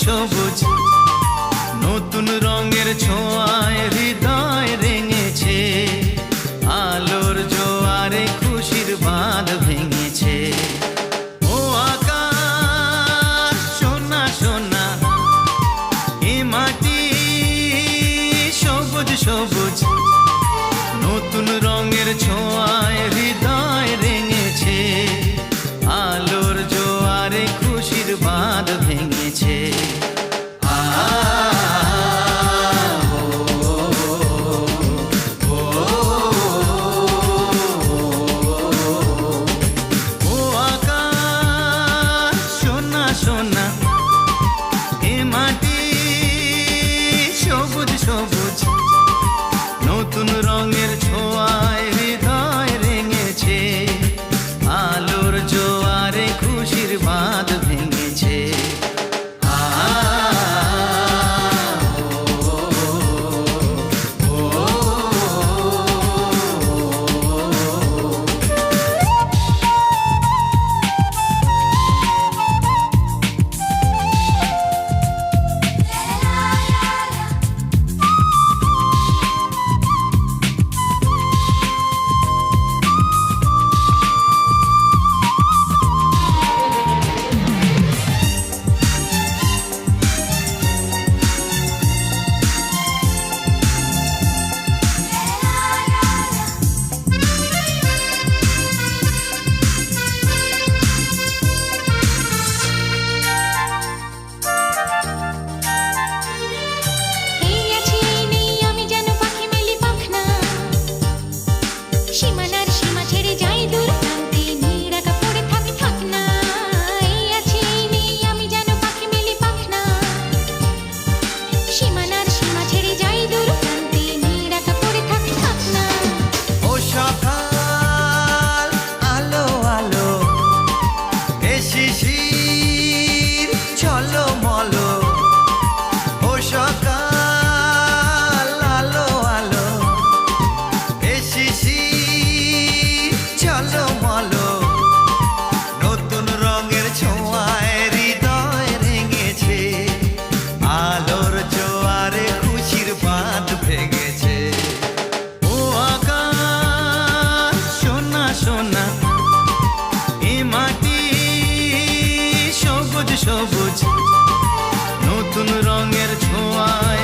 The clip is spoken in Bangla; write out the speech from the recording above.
সবুজ নতুন রঙের ছোঁয়ায় হৃদয় রেঙেছে, আলোর জোয়ারে খুশির বাঁধ ভেঙেছে। ও আকাশ সোনা সোনা, এ মাটি সবুজ সবুজ নতুন রঙের ছোঁয়ায় হৃদয় রেঙেছে, আলোর জোয়ারে খুশির বাঁধ ভেঙেছে। ও আকাশ সোনা সোনা, এ মাটি সবুজ সবুজ নতুন রঙের ছোঁয়ায় হৃদয় রেঙেছে, আলোর জোয়ারে খুশির বাঁধ ভেঙেছে। সীমানার সীমা ছেড়ে যাই দূর প্রান্তে, নিরাকা পড়ে থাক থাক না। এই আছি এই নেই আমি যেন পাখি মেলি পাখনা। সীমানার সীমা ছেড়ে যাই দূর প্রান্তে, নিরাকা পড়ে থাক থাক না। ও সকাল আলো আলো, এ শিশির চলো মলো। ও সকাল আলো আলো, এ শিশির চলো মলো। নতুন রঙের ছোঁয়ায় হৃদয় রেঙেছে, আলোর জোয়ারে খুশির বাঁধ ভেঙেছে। ও আকাশ সোনা সোনা, এ মাটি সবুজ সবুজ নতুন রঙের ছোঁয়ায়